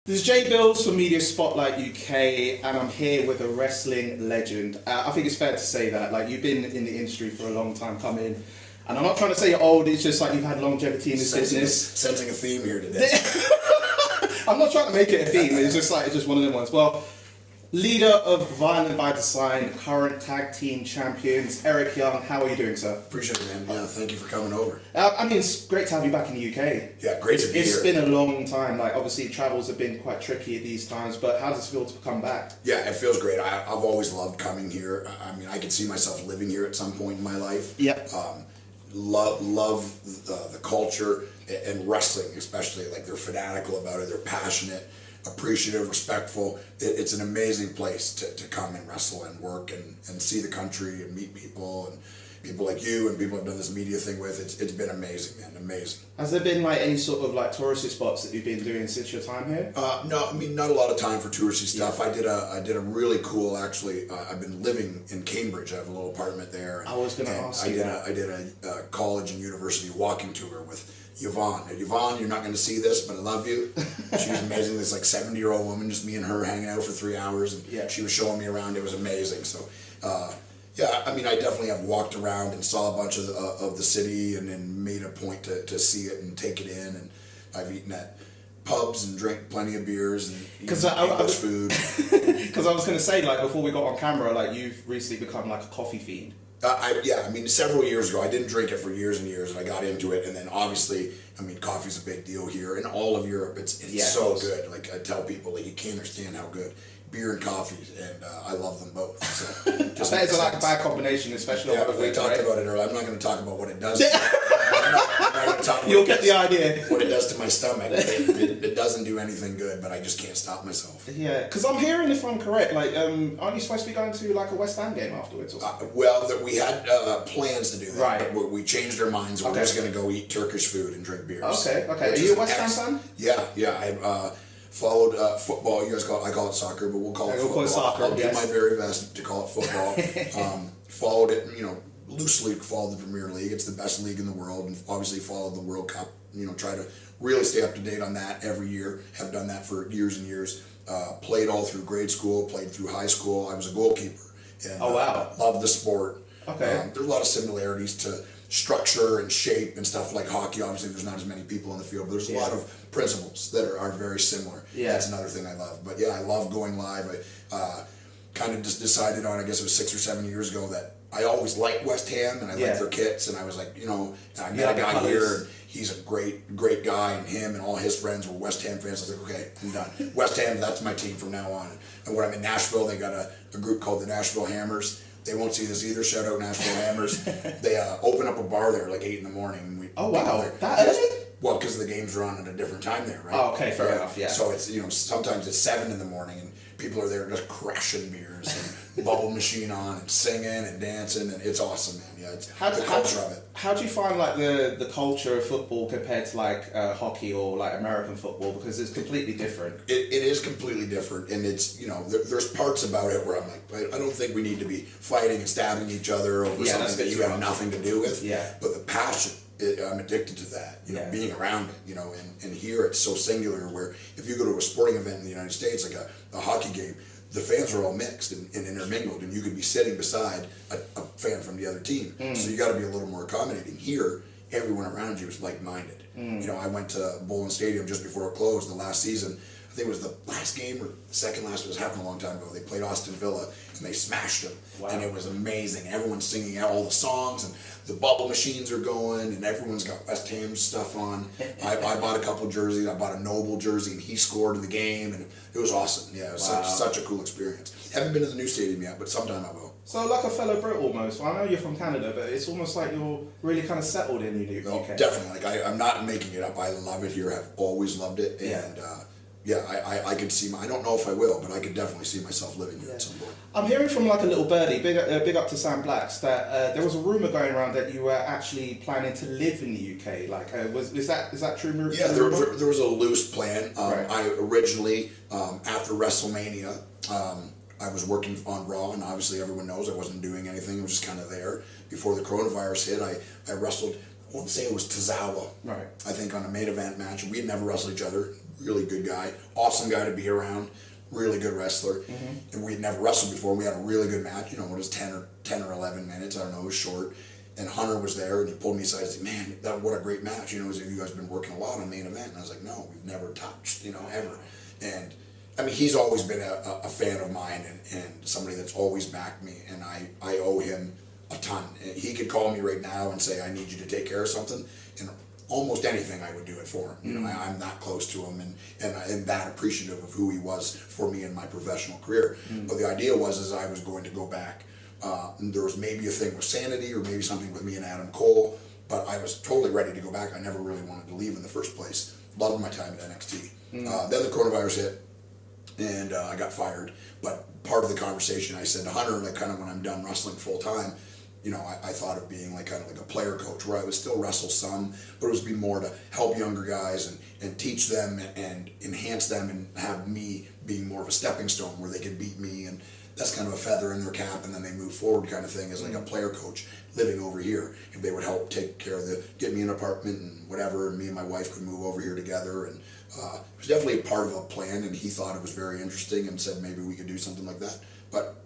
This is Jay Bills for Media Spotlight UK, and I'm here with a wrestling legend. I think it's fair to say that, like, you've been in the industry for a long time coming, and I'm not trying to say you're old, it's just like you've had longevity in this business. Sensing a theme here today. I'm not trying to make it a theme, it's just one of them ones. Well, leader of Violent by Design, current tag team champions, Eric Young, how are you doing, sir? Appreciate it, man. Yeah, thank you for coming over. I mean, it's great to have you back in the UK. Yeah, great to be here. It's been a long time. Like, obviously, travels have been quite tricky at these times, but how does it feel to come back? Yeah, it feels great. I've always loved coming here. I mean, I could see myself living here at some point in my life. Yep. Love the culture and wrestling, especially. Like, they're fanatical about it. They're passionate, appreciative, respectful. It's an amazing place to come and wrestle and work and see the country and meet people and people like you and people I've done this media thing with. It's been amazing, man, amazing. Has there been like any sort of like touristy spots that you've been doing since your time here? No, I mean, not a lot of time for touristy stuff. Yeah. I did a really cool, actually, I've been living in Cambridge. I have a little apartment there. And, I was going to ask you that. I did a college and university walking tour with Yvonne. And Yvonne, you're not going to see this, but I love you. She's amazing. This like 70-year-old woman, just me and her hanging out for 3 hours, and she was showing me around. It was amazing. So, yeah, I mean, I definitely have walked around and saw a bunch of the city, and then made a point to see it and take it in. And I've eaten at pubs and drank plenty of beers and eaten English food. Because I was going to say, like, before we got on camera, like, you've recently become like a coffee fiend. I mean, several years ago, I didn't drink it for years and years, and I got into it, and then obviously, I mean, coffee's a big deal here. In all of Europe, it's so good. Like, I tell people, like, you can't understand how good beer and coffee, and I love them both. So, just it's like a bad combination, especially over the we talked about it earlier. I'm not going to talk about what it does. I'm not going to talk about You'll get the idea. What it does to my stomach. It doesn't do anything good, but I just can't stop myself. Yeah, because I'm hearing, if I'm correct, like, aren't you supposed to be going to like a West Ham game afterwards? Or something? Well, we had plans to do that, right? But we changed our minds. We're just going to go eat Turkish food and drink beers. Okay. Are you a West Ham fan? Yeah. I followed football. You guys I call it soccer, but we'll call it football. Soccer, I'll do my very best to call it football. Followed it, loosely followed the Premier League. It's the best league in the world, and obviously followed the World Cup. Try to really stay up to date on that every year. Have done that for years and years. Played all through grade school, played through high school. I was a goalkeeper. And, loved the sport. Okay. There's a lot of similarities to structure and shape and stuff like hockey. Obviously, there's not as many people on the field, but there's a lot of principles that are very similar. Yeah. That's another thing I love. But yeah, I love going live. I kind of just decided on, I guess it was 6 or 7 years ago, that I always liked West Ham and I liked their kits, and I was like, I met a guy here, and he's a great guy, and him and all his friends were West Ham fans. I was like, okay, I'm done. West Ham, that's my team from now on. And when I'm in Nashville, they got a group called the Nashville Hammers. They won't see this either. Shout out Nashville Hammers. They open up a bar there like 8 in the morning. And we that early? Well, because the games are on at a different time there, right? Oh, okay, fair enough. Yeah. So it's sometimes it's 7 in the morning and people are there just crushing beers and bubble machine on and singing and dancing, and it's awesome, man. Yeah, it's the culture of it. How do you find like the culture of football compared to like hockey or like American football, because it's completely different? It is completely different, and it's there's parts about it where I'm like, I don't think we need to be fighting and stabbing each other over something that you have nothing to do with. Yeah. But the passion, I'm addicted to that, being around it, and here it's so singular, where if you go to a sporting event in the United States, like a hockey game, the fans are all mixed and intermingled, and you could be sitting beside a fan from the other team. So you got to be a little more accommodating. Here, everyone around you is like-minded. I went to Bowling Stadium just before it closed the last season. I think it was the last game or the second last. It was happening a long time ago. They played Aston Villa and they smashed them. Wow. And it was amazing. Everyone's singing out all the songs, and the bubble machines are going, and everyone's got West Ham stuff on. I bought a couple jerseys. I bought a Noble jersey, and he scored in the game, and it was awesome. Yeah, it was such a cool experience. Haven't been to the new stadium yet, but sometime I will. So like a fellow Brit almost. I know you're from Canada, but it's almost like you're really kind of settled in the UK. Definitely. Like I'm not making it up. I love it here. I've always loved it, and I could see. I don't know if I will, but I could definitely see myself living here at some point. I'm hearing from like a little birdie, big up to Sam Blacks, that there was a rumor going around that you were actually planning to live in the UK. Like, is that true? Yeah, there was a loose plan. Right. I originally, after WrestleMania, I was working on Raw, and obviously everyone knows I wasn't doing anything. I was just kind of there. Before the coronavirus hit, I wrestled I want to say it was Tozawa. Right. I think on a main event match. We had never wrestled each other. Really good guy. Awesome guy to be around. Really good wrestler. And we had never wrestled before. We had a really good match. You know, it was 10 or 11 minutes. I don't know. It was short. And Hunter was there, and he pulled me aside and said, "Man, what a great match. You know, you guys have been working a lot on main event." And I was like, "No, we've never touched, you know, ever." And I mean, he's always been a fan of mine and somebody that's always backed me, and I owe him a ton. He could call me right now and say, "I need you to take care of something," and almost anything I would do it for him. You know, I'm that close to him and that appreciative of who he was for me in my professional career. But the idea was I was going to go back. There was maybe a thing with Sanity or maybe something with me and Adam Cole, but I was totally ready to go back. I never really wanted to leave in the first place. Loved my time at NXT. Then the coronavirus hit, and I got fired. But part of the conversation, I said to Hunter, like, kind of when I'm done wrestling full time, you know, I thought of being like kind of like a player coach where I would still wrestle some, but it was be more to help younger guys and teach them and enhance them and have me being more of a stepping stone where they could beat me, and that's kind of a feather in their cap, and then they move forward kind of thing as like a player coach living over here. If they would help take care of get me an apartment and whatever, and me and my wife could move over here together, and it was definitely a part of a plan, and he thought it was very interesting and said maybe we could do something like that. But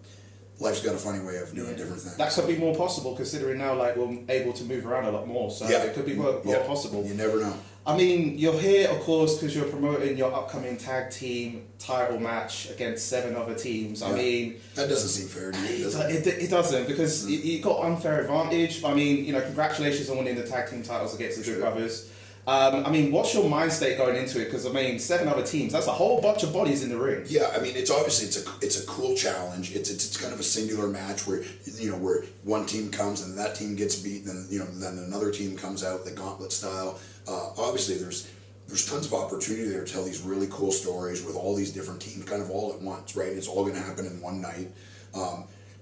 life's got a funny way of doing different things. That could be more possible considering now, like, we're able to move around a lot more, so it could be more possible. You never know. I mean, you're here, of course, because you're promoting your upcoming tag team title match against 7 other teams. I mean, that doesn't seem fair to you, does it? It doesn't, because you got unfair advantage. I mean, you know, congratulations on winning the tag team titles against the Good Brothers. I mean, what's your mind state going into it? Because I mean, 7 other teams, that's a whole bunch of bodies in the ring. Yeah, I mean, it's obviously it's a cool challenge. It's kind of a singular match where, you know, where one team comes and that team gets beat, and then another team comes out, the gauntlet style. Obviously, there's tons of opportunity there to tell these really cool stories with all these different teams, kind of all at once, right? It's all going to happen in one night.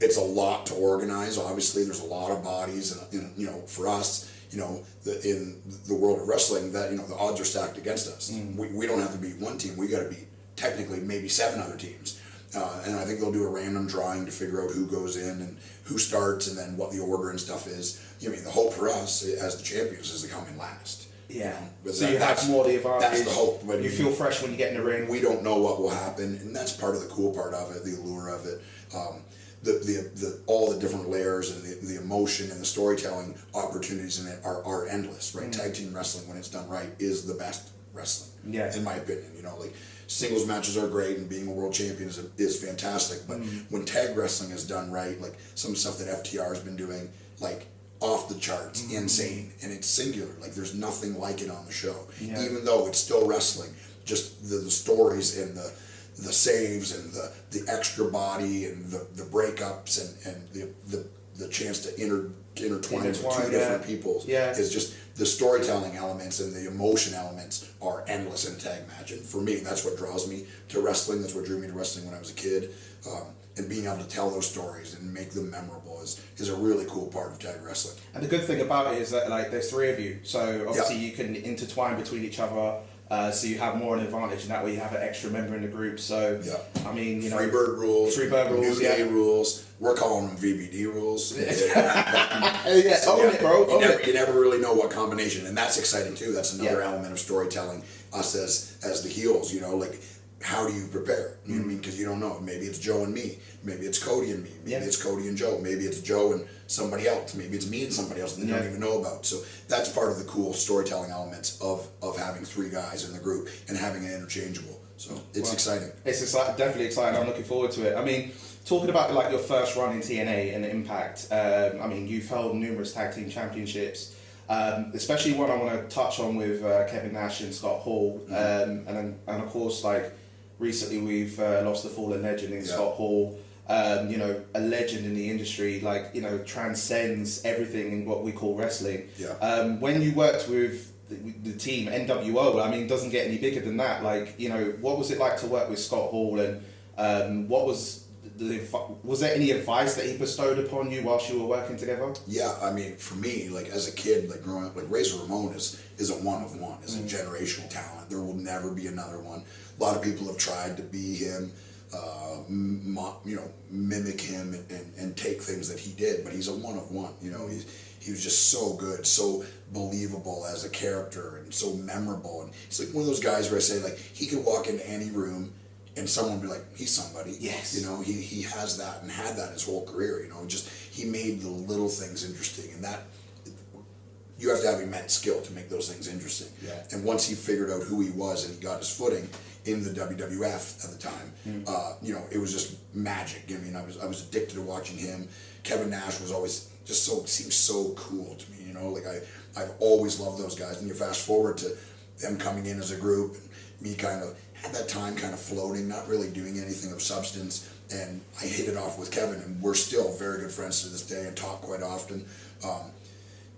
It's a lot to organize. Obviously, there's a lot of bodies, and you know, for us, you know, in the world of wrestling, that, you know, the odds are stacked against us. We don't have to beat one team. We got to beat technically maybe 7 other teams. And I think they'll do a random drawing to figure out who goes in and who starts, and then what the order and stuff is. I mean, the hope for us as the champions is to come in last. Yeah. But so you have more the advantage. That's the hope. But you feel fresh when you get in the ring. We don't know what will happen, and that's part of the cool part of it, the allure of it. All the different layers and the emotion and the storytelling opportunities in it are endless, right? Tag team wrestling, when it's done right, is the best wrestling. Yeah. In my opinion, you know, like, singles matches are great, and being a world champion is fantastic, but when tag wrestling is done right, like some stuff that FTR has been doing, like, off the charts, insane, and it's singular. Like, there's nothing like it on the show, even though it's still wrestling. Just the stories and the saves and the extra body and the breakups and the chance to intertwine with 2 different people is just, the storytelling elements and the emotion elements are endless in a tag match. And for me, that's what draws me to wrestling. That's what drew me to wrestling when I was a kid. And being able to tell those stories and make them memorable is a really cool part of tag wrestling. And the good thing about it is that, like, there's 3 of you, so obviously you can intertwine between each other. So you have more an advantage, and that way you have an extra member in the group. So I mean, you know, Freebird rules, New Day rules. We're calling them VBD rules. Own it, bro. You never really know what combination, and that's exciting too. That's another element of storytelling. Us as the heels, you know, like, how do you prepare? You know what I mean? Because you don't know. Maybe it's Joe and me. Maybe it's Cody and me. Maybe it's Cody and Joe. Maybe it's Joe and somebody else. Maybe it's me and somebody else that they don't even know about. So that's part of the cool storytelling elements of having 3 guys in the group and having it interchangeable. So it's exciting. It's definitely exciting. I'm looking forward to it. I mean, talking about, like, your first run in TNA and Impact, I mean, you've held numerous tag team championships. Especially one I want to touch on with Kevin Nash and Scott Hall, and of course, like, recently we've lost the fallen legend in Scott Hall. You know, a legend in the industry, like, you know, transcends everything in what we call wrestling. When you worked with the team NWO, I mean, it doesn't get any bigger than that. Like, you know, what was it like to work with Scott Hall, and what was there any advice that he bestowed upon you whilst you were working together? Yeah, I mean, for me, like, as a kid, like, growing up, like, Razor Ramon is a one of one, is a generational talent. There will never be another one. A lot of people have tried to be him, you know, mimic him and take things that he did, but he's a one of one. You know, he was just so good, so believable as a character, and so memorable. And he's like one of those guys where I say, like, he could walk into any room and someone would be like, he's somebody. Yes. You know, he has that and had that his whole career, you know, just he made the little things interesting, and that you have to have immense skill to make those things interesting. Yeah. And once he figured out who he was and he got his footing in the WWF at the time, you know, it was just magic. I mean, I was addicted to watching him. Kevin Nash was always just seemed so cool to me, you know, like I've always loved those guys. And you fast forward to them coming in as a group, and me kind of had that time kind of floating, not really doing anything of substance. And I hit it off with Kevin, and we're still very good friends to this day and talk quite often.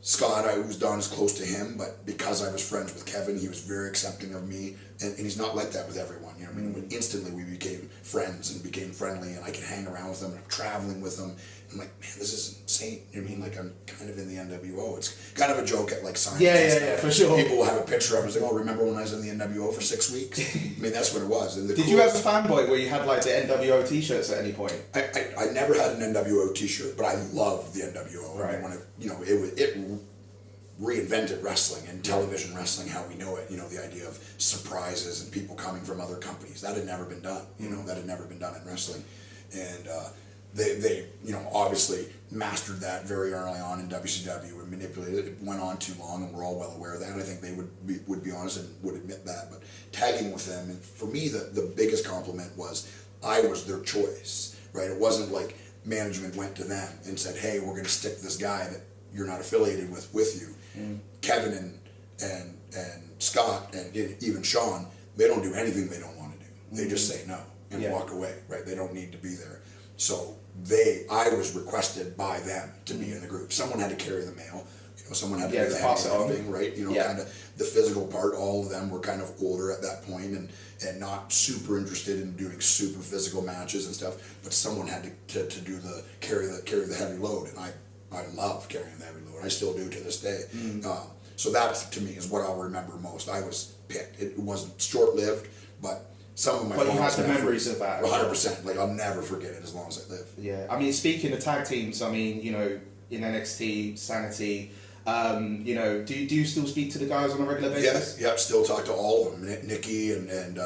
Scott, I was not as close to him, but because I was friends with Kevin, he was very accepting of me, and he's not like that with everyone. You know what I mean? Instantly we became friends and became friendly, and I could hang around with him, and I'm traveling with him. I'm like, man, this is insane. You know what I mean? Like, I'm kind of in the NWO. It's kind of a joke at like Sanity. Yeah, for sure. People will have a picture of it. It's like, oh, remember when I was in the NWO for 6 weeks? I mean, that's what it was. And Did you have a fanboy where you had like the NWO t-shirts at any point? I never had an NWO t-shirt, but I loved the NWO. Right. I mean, when it reinvented wrestling and television wrestling how we know it. You know, the idea of surprises and people coming from other companies. That had never been done. You know, that had never been done in wrestling. And they you know, obviously mastered that very early on in WCW and manipulated it. It went on too long, and we're all well aware of that. I think they would be honest and would admit that. But tagging with them, and for me, the biggest compliment was I was their choice, right? It wasn't like management went to them and said, hey, we're going to stick this guy that you're not affiliated with you. Kevin and Scott and even Sean, they don't do anything they don't want to do. They just say no and walk away, right? They don't need to be there. So I was requested by them to be in the group. Someone had to carry the mail. You know, someone had to do the heavy lifting, right? You know, kind of the physical part. All of them were kind of older at that point and not super interested in doing super physical matches and stuff. But someone had to do carry the heavy load, and I love carrying the heavy load. I still do to this day. So that to me is what I'll remember most. I was picked. It wasn't short-lived, but some of my. But you had the memories of that. 100%. Like, I'll never forget it as long as I live. Yeah, I mean, speaking of tag teams, I mean, you know, in NXT, Sanity, you know, do you still speak to the guys on a regular basis? Yep. Still talk to all of them. Nikki and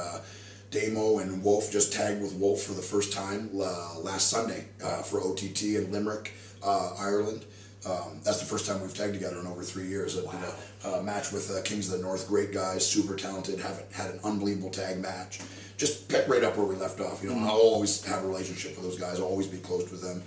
Damo and Wolf just tagged with Wolf for the first time last Sunday for OTT in Limerick, Ireland. That's the first time we've tagged together in over 3 years. I did a match with Kings of the North, great guys, super talented, had an unbelievable tag match. Just picked right up where we left off. You know, I'll always have a relationship with those guys. I'll always be close with them.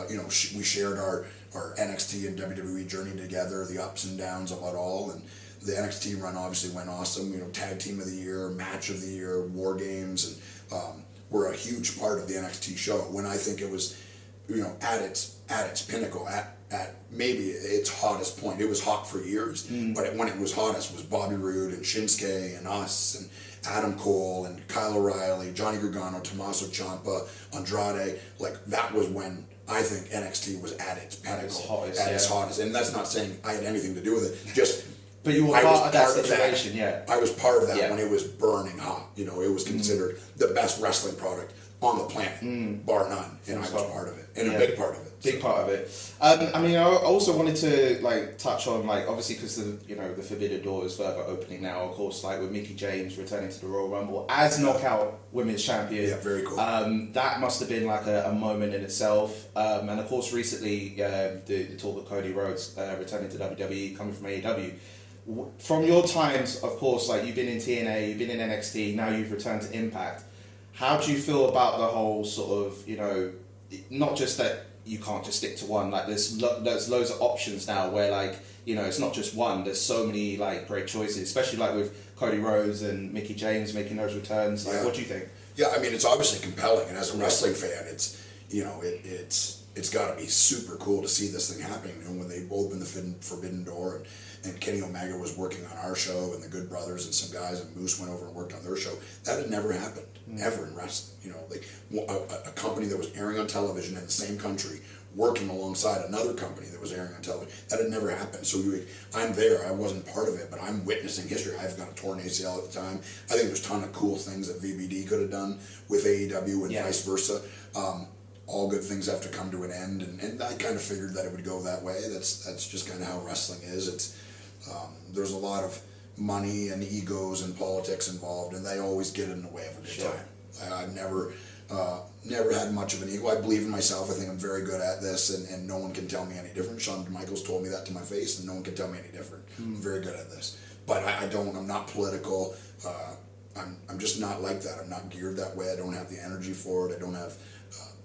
You know, we shared our NXT and WWE journey together, the ups and downs of it all, and the NXT run obviously went awesome. You know, tag team of the year, match of the year, war games, and were a huge part of the NXT show. When I think it was, you know, at its pinnacle, at maybe its hottest point. It was hot for years, but when it was hottest was Bobby Roode and Shinsuke and us and Adam Cole and Kyle O'Reilly, Johnny Gargano, Tommaso Ciampa, Andrade. Like, that was when I think NXT was at its pinnacle, its hottest. And that's not saying I had anything to do with it. Just but you were part of that situation, yeah. I was part of that when it was burning hot. You know, it was considered the best wrestling product on the planet, bar none. And I was part of it, and a big part of it. Big part of it. I mean, I also wanted to like touch on, like, obviously because the Forbidden Door is further opening now. Of course, like with Mickie James returning to the Royal Rumble as Knockout Women's Champion. Yeah, very cool. That must have been like a moment in itself. And of course, recently the talk of Cody Rhodes returning to WWE, coming from AEW. From your times, of course, like you've been in TNA, you've been in NXT, now you've returned to Impact. How do you feel about the whole sort of, you know, not just that you can't just stick to one, like there's loads of options now where, like, you know, it's not just one, there's so many like great choices, especially like with Cody Rhodes and Mickie James making those returns. Like, what do you think? Yeah, I mean, it's obviously compelling, and as a wrestling fan, it's, you know, it's got to be super cool to see this thing happening. You know, when they opened the Forbidden Door and Kenny Omega was working on our show, and the Good Brothers and some guys, and Moose went over and worked on their show. That had never happened, ever in wrestling. You know, like a company that was airing on television in the same country, working alongside another company that was airing on television. That had never happened. So I'm there. I wasn't part of it, but I'm witnessing history. I've got a torn ACL at the time. I think there's a ton of cool things that VBD could have done with AEW and vice versa. all good things have to come to an end, and I kind of figured that it would go that way. That's just kind of how wrestling is. It's there's a lot of money and egos and politics involved, and they always get in the way of a good time. I've never had much of an ego. I believe in myself. I think I'm very good at this, and no one can tell me any different. Shawn Michaels told me that to my face, and no one can tell me any different. I'm very good at this, but I'm not political. I'm just not like that. I'm not geared that way. I don't have the energy for it. I don't have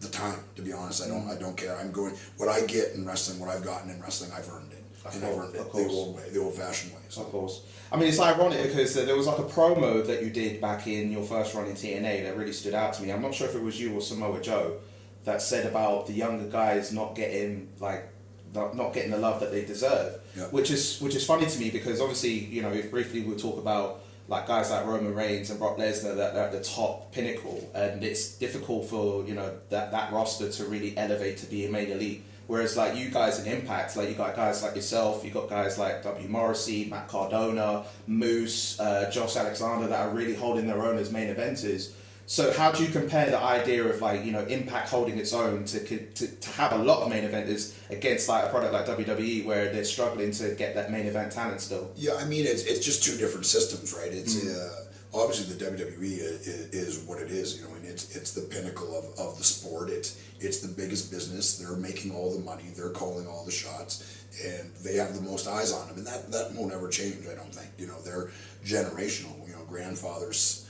the time, to be honest. I don't care. I'm going, what I get in wrestling, what I've gotten in wrestling, I've earned it. And I've earned it the old way, the old fashioned way. So. Of course. I mean, it's ironic because there was like a promo that you did back in your first run in TNA that really stood out to me. I'm not sure if it was you or Samoa Joe that said about the younger guys not getting the love that they deserve, which is funny to me because obviously, you know, if briefly we'll talk about like guys like Roman Reigns and Brock Lesnar that are at the top pinnacle, and it's difficult for, you know, that roster to really elevate to be a main elite. Whereas like you guys in Impact, like you got guys like yourself, you got guys like W. Morrissey, Matt Cardona, Moose, Josh Alexander that are really holding their own as main eventers. So how do you compare the idea of like, you know, Impact holding its own to have a lot of main eventers against like a product like WWE where they're struggling to get that main event talent still? Yeah, I mean, it's just two different systems, right? It's obviously the WWE is what it is, you know, and it's the pinnacle of the sport. It's the biggest business. They're making all the money. They're calling all the shots, and they have the most eyes on them, and that won't ever change. I don't think. You know, they're generational. You know, grandfathers,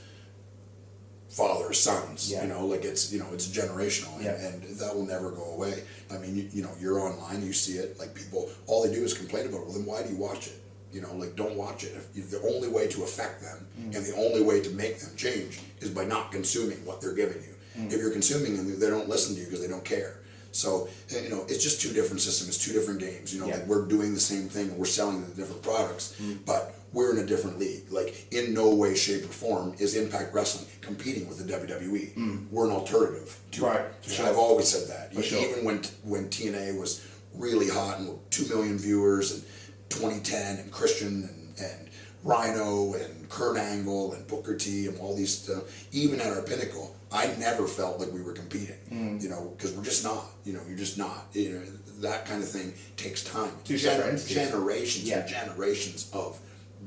fathers, sons. You know, like it's generational, and that will never go away. I mean, you know, you're online, you see it. Like people, all they do is complain about it. Well, then why do you watch it? You know, like don't watch it. If the only way to affect them and the only way to make them change is by not consuming what they're giving you. If you're consuming them, they don't listen to you because they don't care. So, you know, it's just two different systems. It's two different games. You know, like we're doing the same thing and we're selling the different products, but we're in a different league. Like in no way, shape, or form is Impact Wrestling competing with the WWE. We're an alternative to it. Sure. I've always said that. Even when TNA was really hot and 2 million viewers and 2010 and Christian and Rhino and Kurt Angle and Booker T and all these stuff, even at our pinnacle, I never felt like we were competing, you know, because we're just not, you know, you're just not, you know, that kind of thing takes time. Generations and generations of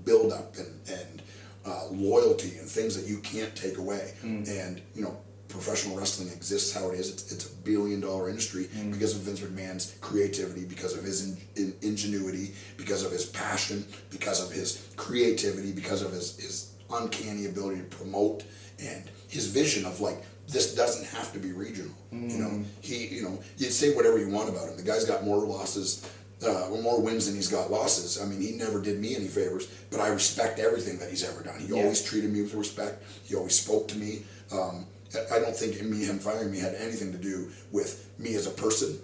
build up and loyalty and things that you can't take away. And, you know, professional wrestling exists how it is. It's $1 billion industry because of Vince McMahon's creativity, because of his ingenuity, because of his passion, because of his creativity, because of his uncanny ability to promote, and his vision of like, this doesn't have to be regional. You know, you'd say whatever you want about him. The guy's got more losses, more wins than he's got losses. I mean, he never did me any favors, but I respect everything that he's ever done. He always treated me with respect. He always spoke to me. I don't think him firing me had anything to do with me as a person.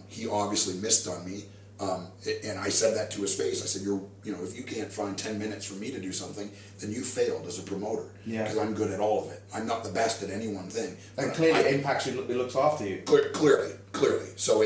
He obviously missed on me. And I said that to his face. I said, if you can't find 10 minutes for me to do something, then you failed as a promoter. Because I'm good at all of it. I'm not the best at any one thing. And clearly Impact looks after you. Clearly. So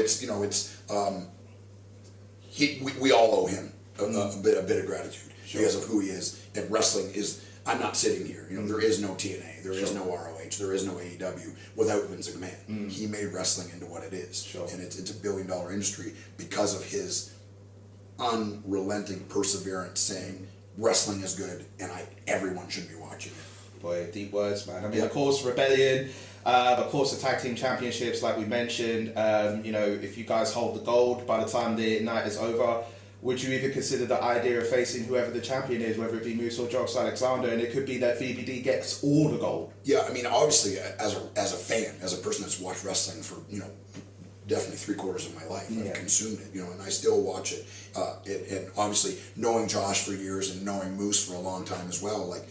we all owe him a bit of gratitude because of who he is. And wrestling is, I'm not sitting here. You know, there is no TNA, there is no ROH, there is no AEW without Vince McMahon. He made wrestling into what it is. And it's a $1 billion industry because of his unrelenting perseverance saying wrestling is good and everyone should be watching it. Boy, deep words, man. I mean, of course, Rebellion, of course, the Tag Team Championships, like we mentioned. You know, if you guys hold the gold by the time the night is over, would you even consider the idea of facing whoever the champion is, whether it be Moose or Josh Alexander, and it could be that VBD gets all the gold? Yeah, I mean, obviously, as a fan, as a person that's watched wrestling for, you know, definitely 3/4 of my life, I've consumed it, you know, and I still watch it. And obviously, knowing Josh for years and knowing Moose for a long time as well, like,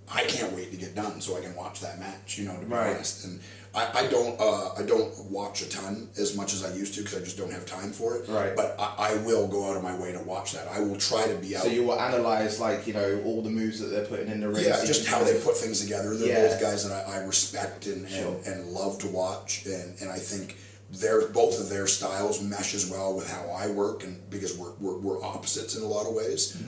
I can't wait to get done so I can watch that match, you know, to be honest. And I don't watch a ton as much as I used to because I just don't have time for it. But I will go out of my way to watch that. I will try to be out. So you will analyze, like, you know, all the moves that they're putting in the ring. Yeah, just how they put things together. They're both guys that I respect and love to watch. And I think both of their styles mesh as well with how I work, and because we're opposites in a lot of ways.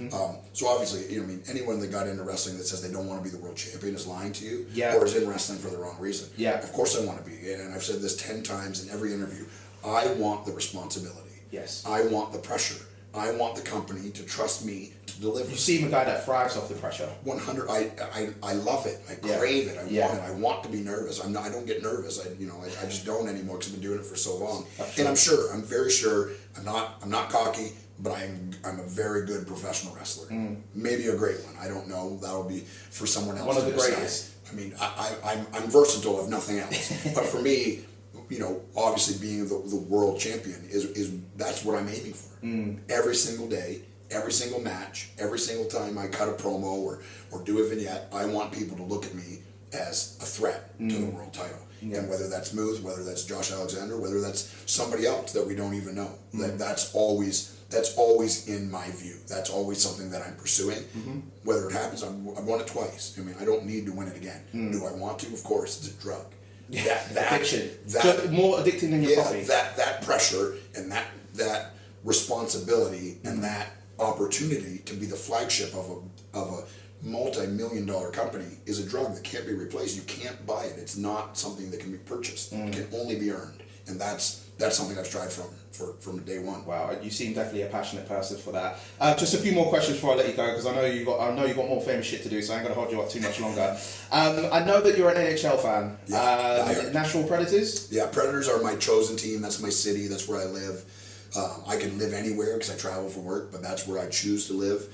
So obviously, you know, I mean, anyone that got into wrestling that says they don't want to be the world champion is lying to you, or is in wrestling for the wrong reason. Of course I want to be, and I've said this 10 times in every interview. I want the responsibility. I want the pressure. I want the company to trust me to deliver. You seem a guy that thrives off the pressure. 100. I love it. I crave it. I want it. I want to be nervous. I don't get nervous. I just don't anymore because I've been doing it for so long. And I'm very sure. I'm not cocky, but I'm a very good professional wrestler. Maybe a great one. I don't know. That'll be for someone else. One of the greatest. I mean, I'm versatile if nothing else. But for me, you know, obviously being the world champion is that's what I'm aiming for. Every single day, every single match, every single time I cut a promo or do a vignette, I want people to look at me as a threat to the world title. And whether that's Moose, whether that's Josh Alexander, whether that's somebody else that we don't even know, that's always in my view. That's always something that I'm pursuing. Whether it happens, I've won it twice. I mean, I don't need to win it again. Do I want to? Of course, it's a drug. Addiction. So more addicting than your coffee. That pressure and that responsibility and that opportunity to be the flagship of a multi-million-dollar company is a drug that can't be replaced. You can't buy it. It's not something that can be purchased. It can only be earned, and that's something I've strived from day one. Wow, you seem definitely a passionate person for that. Just a few more questions before I let you go, because I know you got more famous shit to do, so I ain't gonna hold you up too much longer. I know that you're an NHL fan. Nashville Predators. Yeah, Predators are my chosen team. That's my city. That's where I live. I can live anywhere because I travel for work, but that's where I choose to live.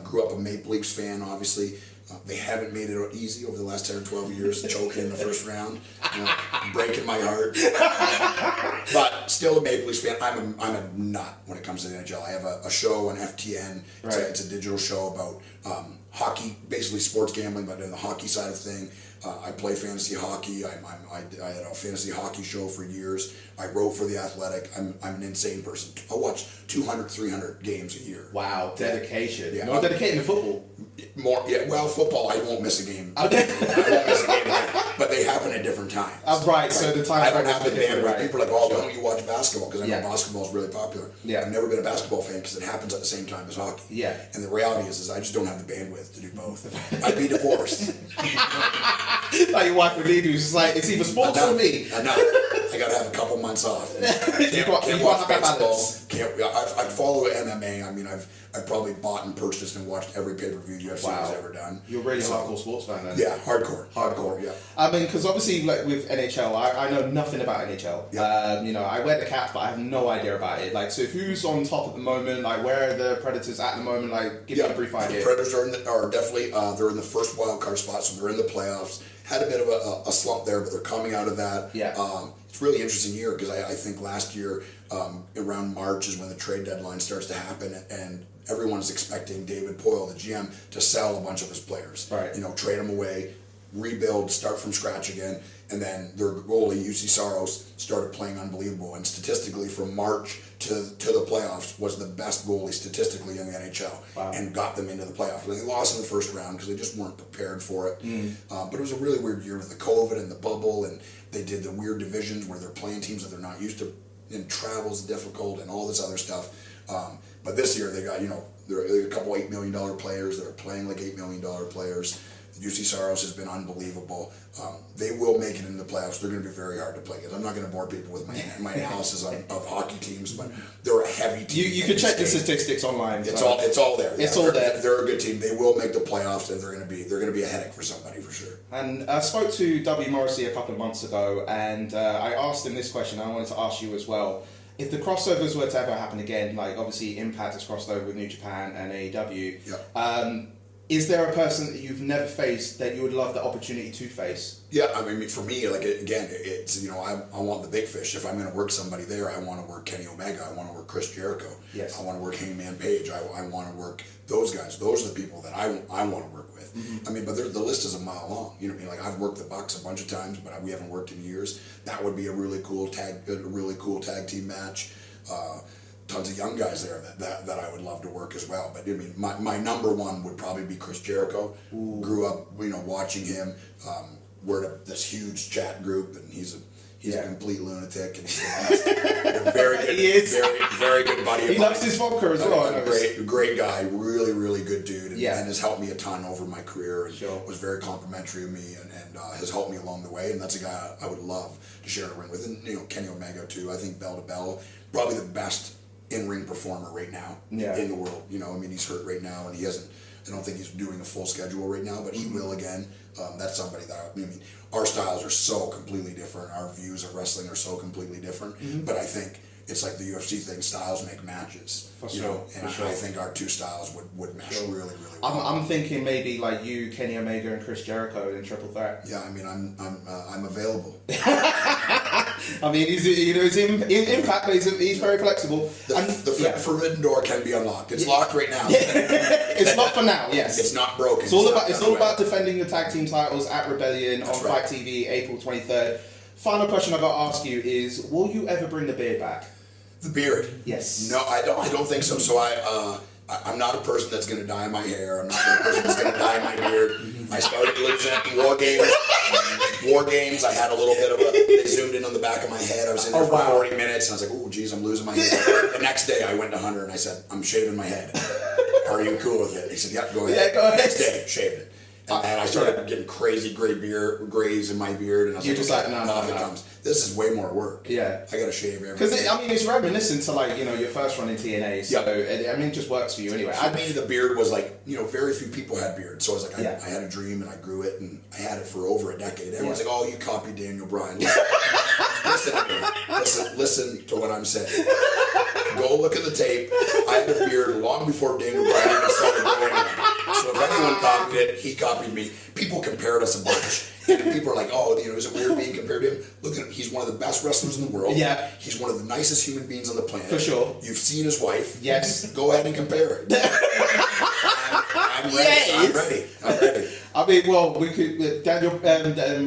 Grew up a Maple Leafs fan, obviously. They haven't made it easy over the last 10 or 12 years, choking in the first round, breaking my heart. But still a Maple Leafs fan. I'm a nut when it comes to the NHL. I have a show on FTN. It's a digital show about hockey, basically sports gambling, but in the hockey side of thing. I play fantasy hockey. I had a fantasy hockey show for years. I wrote for The Athletic. I'm an insane person. I watch 200, 300 games a year. Wow, dedication. More dedicated than football. Well, football, I won't miss a game. I won't miss a game, but they happen at different times. Right, so the time I don't have the bandwidth. People are like, oh, don't you watch basketball? Because I know basketball is really popular. I've never been a basketball fan because it happens at the same time as hockey. And the reality is I just don't have the bandwidth to do both. I'd be divorced. Like your wife would leave you. She's like, it's either sports or me. I gotta have a couple months off. Can't watch baseball. I follow MMA. I mean, I've probably bought and purchased and watched every pay-per-view UFC has ever done. You're really a hardcore sports fan then. Yeah, hardcore. Yeah. I mean, because obviously, like with NHL, I know nothing about NHL. You know, I wear the cap, but I have no idea about it. Like, so who's on top at the moment? Like, where are the Predators at the moment? Like, give me a brief idea. The Predators are definitely they're in the first wild card spot, so they're in the playoffs. Had a bit of a slump there, but they're coming out of that. It's a really interesting year because I think last year around March is when the trade deadline starts to happen, and everyone is expecting David Poile, the GM, to sell a bunch of his players. You know, trade them away, rebuild, start from scratch again, and then their goalie, UC Saros, started playing unbelievable. And statistically, from March to the playoffs, was the best goalie statistically in the NHL, and got them into the playoffs. They lost in the first round because they just weren't prepared for it. But it was a really weird year with the COVID and the bubble, and they did the weird divisions where they're playing teams that they're not used to, and travel's difficult and all this other stuff. But this year they got, you know, there are a couple $8 million players that are playing like $8 million players. UC Saros has been unbelievable. They will make it into the playoffs. They're going to be very hard to play against. I'm not going to bore people with my analysis of hockey teams, but they're a heavy team. You can check the statistics online. It's all there. It's all there. They're a good team. They will make the playoffs, and they're going to be a headache for somebody for sure. And I spoke to W. Morrissey a couple of months ago, and I asked him this question. I wanted to ask you as well. If the crossovers were to ever happen again, like obviously Impact has crossed over with New Japan and AEW, is there a person that you've never faced that you would love the opportunity to face? Yeah, I mean, for me, like, again, it's, you know, I want the big fish. If I'm going to work somebody there, I want to work Kenny Omega. I want to work Chris Jericho. I want to work Hangman Page. I want to work those guys. Those are the people that I want to work with. I mean, but the list is a mile long. You know what I mean? Like, I've worked the Bucks a bunch of times, but we haven't worked in years. That would be a really cool tag team match. Tons of young guys there that I would love to work as well. But I mean, my number one would probably be Chris Jericho. Grew up, you know, watching him. We're in this huge chat group, and he's He's a complete lunatic, and he's a very good, He is. very good buddy of mine. He loves his vodka as well. Great guy, really good dude, and Yeah. has helped me a ton over my career, and Sure. was very complimentary of me, and has helped me along the way, and that's a guy I would love to share a ring with, and Kenny Omega too. I think bell to bell, probably the best in-ring performer right now in the world. He's hurt right now, and he hasn't. I don't think he's doing a full schedule right now, but he will again. That's somebody that our styles are so completely different. Our views of wrestling are so completely different. But I think it's like the UFC thing: styles make matches. For sure. And I think our two styles would mesh really well. I'm thinking maybe like you, Kenny Omega, and Chris Jericho in Triple Threat. Yeah, I'm available. He's in Impact, but he's very flexible. The forbidden door can be unlocked. It's locked right now. It's locked for now. Yes, it's not broken. It's all about defending the tag team titles at Rebellion on FITE TV, April 23rd. Final question I got to ask you is: will you ever bring the beard back? The beard? Yes. No, I don't think so. So I'm not a person that's going to dye my hair. I'm not a person that's going to dye my beard. I started losing it in War Games. War Games, I had a little bit of they zoomed in on the back of my head. I was in there for 40 minutes, and I was like, oh, geez, I'm losing my hair. The next day, I went to Hunter, and I said, I'm shaving my head. Are you cool with it? He said, yeah, go ahead. Yeah, go ahead. Next day, shaved it. And I started getting crazy grays in my beard, and I was You're just like, no. This is way more work. Yeah. I got to shave everything. Because it's reminiscent to your first run in TNA, so it just works for you anyway. For me, the beard was very few people had beards, so I was like, I had a dream and I grew it, and I had it for over a decade. Everyone's like, oh, you copied Daniel Bryan. Listen to what I'm saying. Go look at the tape. I had a beard long before Daniel Bryan even started growing it. So if anyone copied it, he copied me. People compared us a bunch. And people are like, oh, is it weird being compared to him? Look at him. He's one of the best wrestlers in the world. Yeah. He's one of the nicest human beings on the planet. For sure. You've seen his wife. Yes. Go ahead and compare it. I'm ready. Yes. I'm ready. We could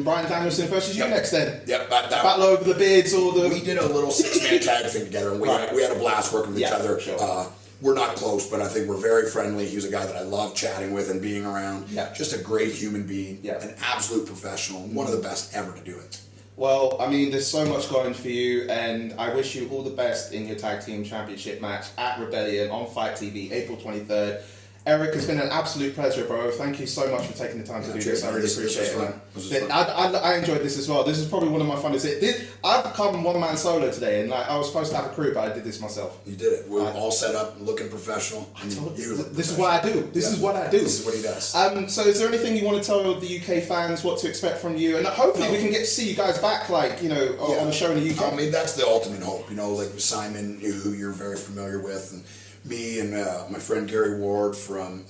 Bryan Danielson versus you next then. Yep. Battle over the beards or the. We did a little 6-man tag thing together, and we had a blast working with each other. Sure. We're not close, but I think we're very friendly. He was a guy that I love chatting with and being around. Yeah. Just a great human being. Yeah. An absolute professional. One of the best ever to do it. Well, there's so much going for you, and I wish you all the best in your tag team championship match at Rebellion on FITE TV, April 23rd. Eric, it's been an absolute pleasure, bro. Thank you so much for taking the time to do this. I really appreciate it. I enjoyed this as well. This is probably one of my funnest. I've come one-man solo today, and I was supposed to have a crew, but I did this myself. You did it. We're all set up, looking professional. This is what I do. This is what I do. This is what he does. So is there anything you want to tell the UK fans what to expect from you? And hopefully we can get to see you guys back, on a show in the UK. That's the ultimate hope. Like Simon, who you're very familiar with, and me and my friend Gary Ward from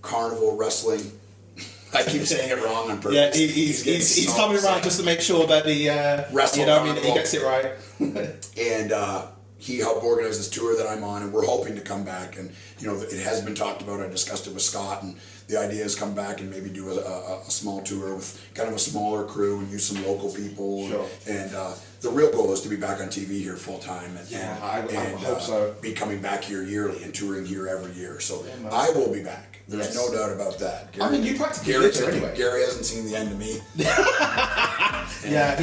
Carnival Wrestling. I keep saying it wrong on purpose. Yeah, he's coming around just to make sure that the that he gets it right. And he helped organize this tour that I'm on, and we're hoping to come back. And it has been talked about. I discussed it with Scott, and the idea is come back and maybe do a small tour with kind of a smaller crew and use some local people. Sure. And the real goal is to be back on TV here full time. I hope so. Be coming back here yearly and touring here every year. So I will be back. There's no doubt about that. Gary, you practically live here anyway. Gary hasn't seen the end of me.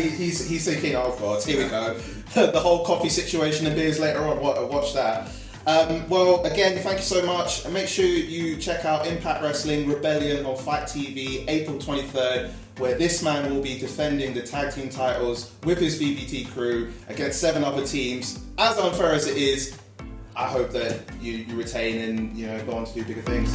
He's thinking, oh God, here we go. The whole coffee situation and beers later on. Watch that. Again, thank you so much. And make sure you check out Impact Wrestling Rebellion on FITE TV, April 23rd, where this man will be defending the tag team titles with his VBT crew against 7 other teams. As unfair as it is, I hope that you retain and go on to do bigger things.